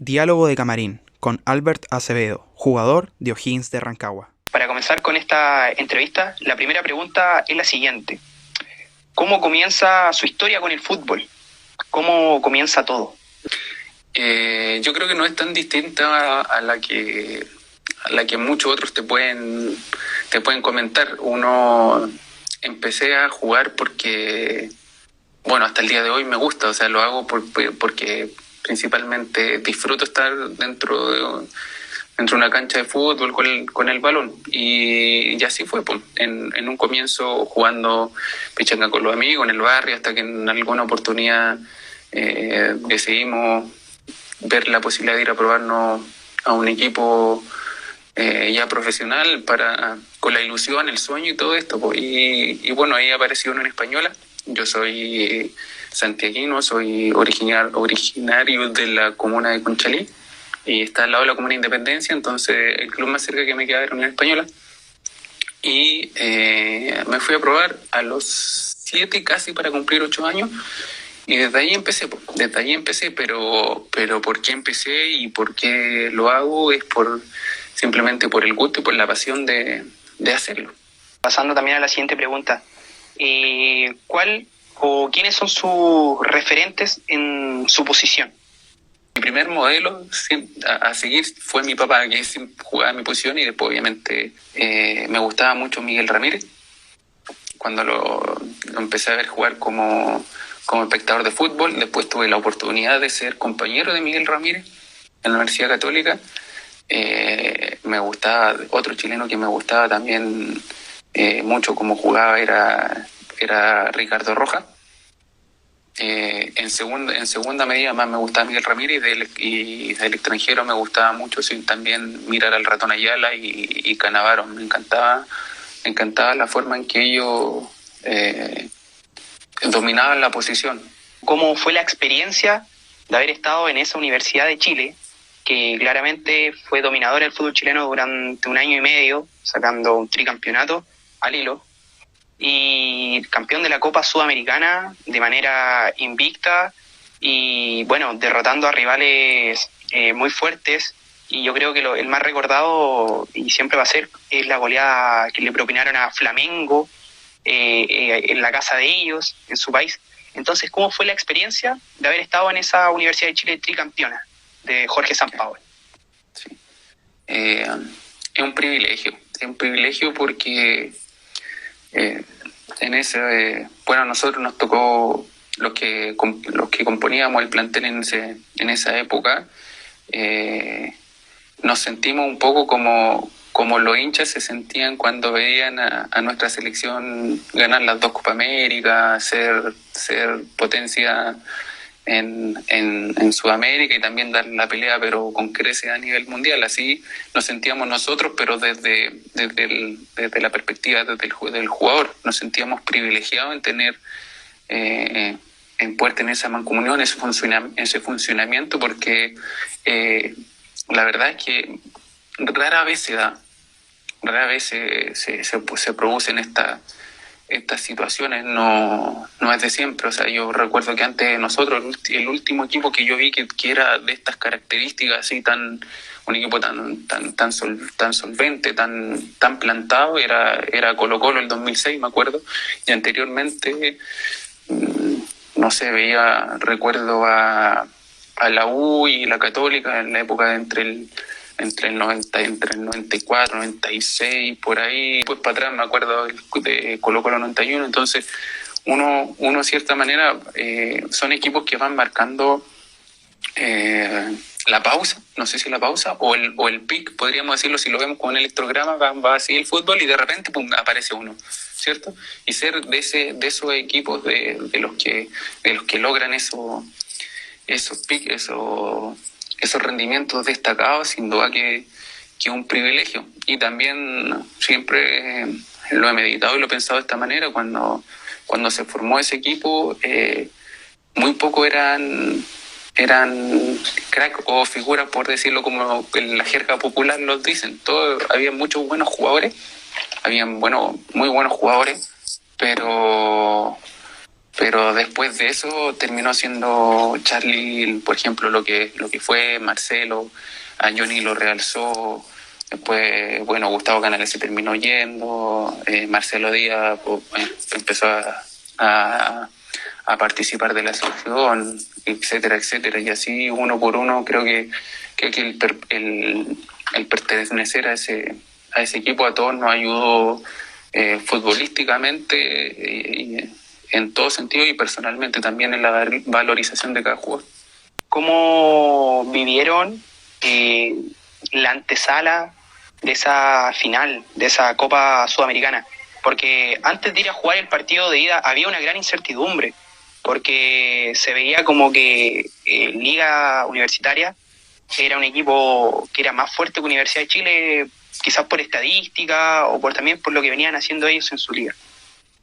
Diálogo de camarín con Albert Acevedo, jugador de O'Higgins de Rancagua. Para comenzar con esta entrevista, la primera pregunta es la siguiente. ¿Cómo comienza su historia con el fútbol? ¿Cómo comienza todo? Yo creo que no es tan distinta a la que muchos otros te pueden comentar. Empecé a jugar porque, bueno, hasta el día de hoy me gusta, o sea, lo hago porque principalmente disfruto estar dentro de una cancha de fútbol con el balón. Y así fue, pues, en un comienzo jugando pichanga con los amigos en el barrio, hasta que en alguna oportunidad decidimos ver la posibilidad de ir a probarnos a un equipo ya profesional con la ilusión, el sueño y todo esto, pues. Y bueno, ahí apareció Unión Española. Yo soy santiaguino, soy originario de la comuna de Conchalí y está al lado de la comuna de Independencia, entonces el club más cerca que me queda era Unión Española. Y me fui a probar a los 7, casi para cumplir 8 años. Y desde ahí empecé, pero ¿por qué empecé y por qué lo hago? Es simplemente por el gusto y por la pasión de hacerlo. Pasando también a la siguiente pregunta. ¿Cuál o quiénes son sus referentes en su posición? Mi primer modelo a seguir fue mi papá, que jugaba en mi posición, y después obviamente me gustaba mucho Miguel Ramírez. Cuando lo empecé a ver jugar como espectador de fútbol, después tuve la oportunidad de ser compañero de Miguel Ramírez en la Universidad Católica. Me gustaba, otro chileno que me gustaba también mucho como jugaba era Ricardo Rojas. En segunda medida más me gustaba Miguel Ramírez, y del extranjero me gustaba mucho también mirar al Ratón Ayala y Cannavaro. Me encantaba la forma en que ellos dominaban la posición. ¿Cómo fue la experiencia de haber estado en esa Universidad de Chile, que claramente fue dominadora del fútbol chileno durante 1 año y medio, sacando un tricampeonato al hilo, y campeón de la Copa Sudamericana de manera invicta y, bueno, derrotando a rivales muy fuertes? Y yo creo que el más recordado, y siempre va a ser, es la goleada que le propinaron a Flamengo en la casa de ellos, en su país. Entonces, ¿cómo fue la experiencia de haber estado en esa Universidad de Chile tricampeona de Jorge Sampaoli? Sí. Es un privilegio porque a nosotros nos tocó los que componíamos el plantel en esa época. Nos sentimos un poco como los hinchas se sentían cuando veían a nuestra selección ganar las 2 Copa América, ser potencia en Sudamérica y también dar la pelea, pero con creces a nivel mundial. Así nos sentíamos nosotros, pero desde la perspectiva del jugador. Nos sentíamos privilegiados en tener en poder tener esa mancomunión, ese funcionamiento, porque la verdad es que rara vez se producen estas situaciones. No es de siempre. O sea, yo recuerdo que antes de nosotros, el último equipo que yo vi que era de estas características, así un equipo tan solvente, tan plantado, era Colo-Colo el 2006, me acuerdo. Y anteriormente, no sé, recuerdo a la U y la Católica en la época entre el 94, 96, por ahí, pues para atrás me acuerdo de Colo-Colo 91. Entonces uno de cierta manera son equipos que van marcando la pausa, no sé si la pausa o el pic, podríamos decirlo, si lo vemos con un electrograma, va así el fútbol y de repente pum, aparece uno, ¿cierto? Y ser de esos equipos de los que logran esos pics, esos rendimientos destacados, sin duda que es un privilegio. Y también siempre lo he meditado y lo he pensado de esta manera. Cuando se formó ese equipo, muy pocos eran crack o figuras, por decirlo como en la jerga popular los dicen. Había muchos buenos jugadores, muy buenos jugadores, pero Pero después de eso terminó siendo Charlie, por ejemplo, lo que fue Marcelo, a Johnny lo realzó, después, bueno, Gustavo Canales se terminó yendo, Marcelo Díaz empezó a participar de la selección, etcétera, etcétera, y así uno por uno creo que el pertenecer a ese equipo a todos nos ayudó futbolísticamente y en todo sentido, y personalmente también en la valorización de cada jugador. ¿Cómo vivieron la antesala de esa final, de esa Copa Sudamericana? Porque antes de ir a jugar el partido de ida había una gran incertidumbre, porque se veía como que Liga Universitaria era un equipo que era más fuerte que Universidad de Chile, quizás por estadística o también por lo que venían haciendo ellos en su liga.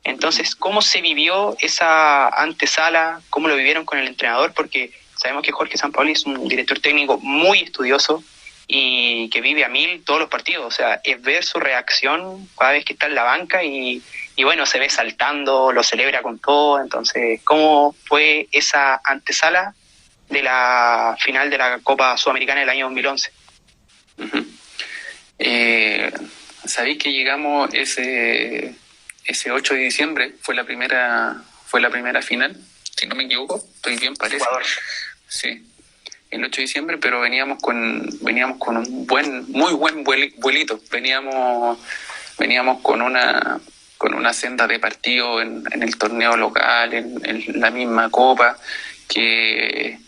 Entonces, ¿cómo se vivió esa antesala? ¿Cómo lo vivieron con el entrenador? Porque sabemos que Jorge Sampaoli es un director técnico muy estudioso y que vive a mil todos los partidos. O sea, es ver su reacción cada vez que está en la banca y bueno, se ve saltando, lo celebra con todo. Entonces, ¿cómo fue esa antesala de la final de la Copa Sudamericana del año 2011? Uh-huh. Sabéis que llegamos ese 8 de diciembre, fue la primera final, si no me equivoco, estoy bien, parece. Ecuador. Sí, el 8 de diciembre, pero veníamos con un muy buen vuelito. Veníamos con una senda de partido en el torneo local, en la misma copa, que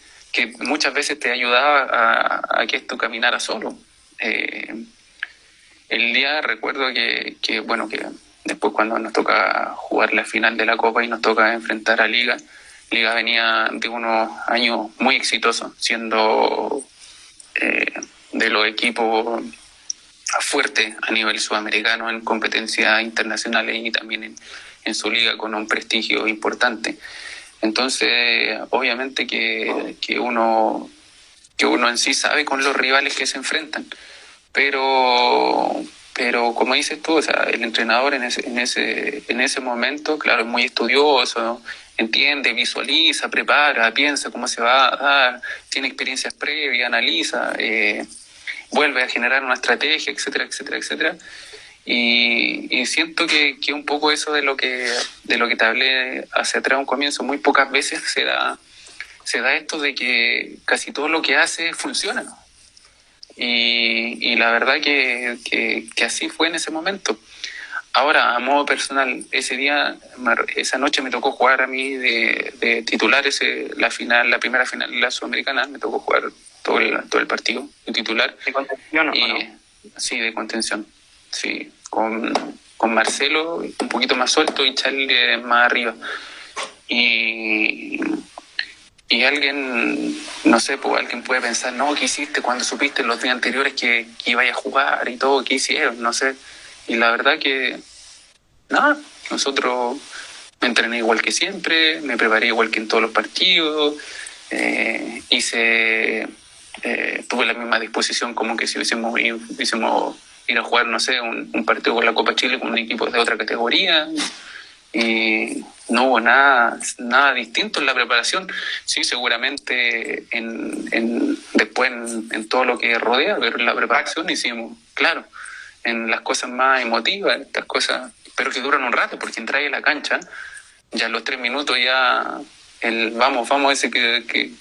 muchas veces te ayudaba a que esto caminara solo. El día recuerdo que después cuando nos toca jugar la final de la Copa y nos toca enfrentar a Liga venía de unos años muy exitosos, siendo de los equipos fuertes a nivel sudamericano en competencias internacionales y también en su liga con un prestigio importante. Entonces, obviamente que uno en sí sabe con los rivales que se enfrentan, pero como dices tú, o sea, el entrenador en ese momento, claro, es muy estudioso, entiende, visualiza, prepara, piensa cómo se va a dar, tiene experiencias previas, analiza, vuelve a generar una estrategia, etcétera, etcétera, etcétera. Y siento que un poco eso de lo que te hablé hacia atrás un comienzo, muy pocas veces se da esto de que casi todo lo que hace funciona, ¿no? Y la verdad que así fue en ese momento. Ahora, a modo personal, esa noche me tocó jugar a mí de titular la primera final de la Sudamericana, me tocó jugar todo el partido de titular. ¿De contención o no? Sí, de contención. Sí, con Marcelo un poquito más suelto y Charlie más arriba. Y alguien, no sé, pues alguien puede pensar, no, ¿qué hiciste cuando supiste los días anteriores que iba a jugar y todo? ¿Qué hicieron? No sé. Y la verdad que, nada, nosotros me entrené igual que siempre, me preparé igual que en todos los partidos, tuve la misma disposición como que si hubiésemos ir a jugar, no sé, un partido con la Copa Chile con un equipo de otra categoría. Y no hubo nada distinto en la preparación. Sí, seguramente después en todo lo que rodea, pero en la preparación hicimos, claro, en las cosas más emotivas, estas cosas, pero que duran un rato, porque entras a la cancha, ya a los 3 minutos ya el vamos ese que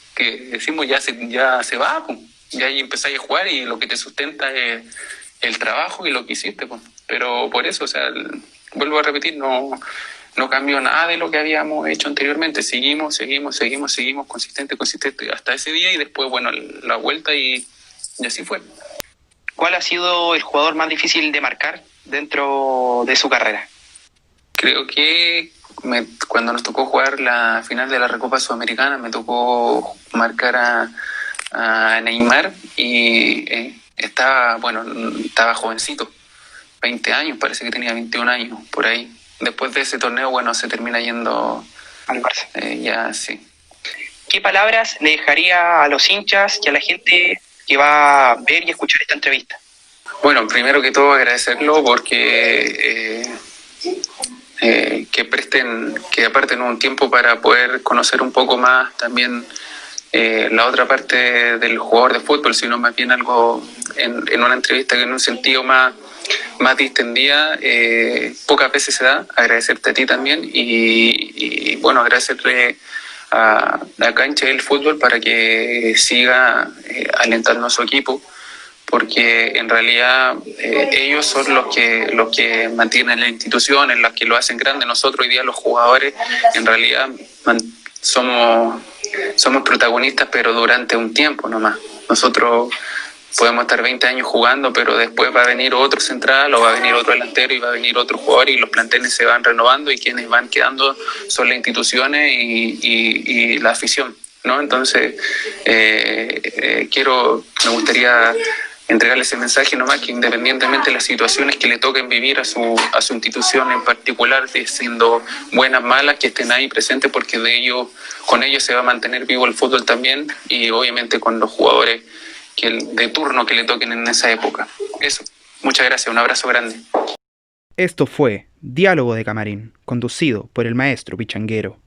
decimos ya se va, pues. Ya ahí empezáis a jugar y lo que te sustenta es el trabajo y lo que hiciste, pues. Pero por eso, o sea, vuelvo a repetir, no cambió nada de lo que habíamos hecho anteriormente. Seguimos consistente hasta ese día y después, bueno, la vuelta y así fue. ¿Cuál ha sido el jugador más difícil de marcar dentro de su carrera? Creo que cuando nos tocó jugar la final de la Recopa Sudamericana me tocó marcar a Neymar y estaba jovencito, 20 años, parece que tenía 21 años, por ahí. Después de ese torneo, bueno, se termina yendo al Barça. Ya, sí. ¿Qué palabras le dejaría a los hinchas y a la gente que va a ver y escuchar esta entrevista? Bueno, primero que todo agradecerlo porque que aparten un tiempo para poder conocer un poco más también la otra parte del jugador de fútbol, sino más bien algo en una entrevista que en un sentido más distendida, pocas veces se da. Agradecerte a ti también y bueno, agradecerle a la cancha del fútbol para que siga alentando a su equipo, porque en realidad ellos son los que mantienen la institución, en las que lo hacen grande. Nosotros hoy día los jugadores en realidad somos protagonistas, pero durante un tiempo nomás. Nosotros podemos estar 20 años jugando, pero después va a venir otro central o va a venir otro delantero y va a venir otro jugador, y los planteles se van renovando y quienes van quedando son las instituciones y la afición, ¿no? Entonces me gustaría entregarle ese mensaje nomás, que independientemente de las situaciones que le toquen vivir a su institución en particular, siendo buenas, malas, que estén ahí presentes, porque con ellos se va a mantener vivo el fútbol también, y obviamente con los jugadores de turno que le toquen en esa época. Eso, muchas gracias, un abrazo grande. Esto fue Diálogo de Camarín, conducido por el maestro Pichanguero.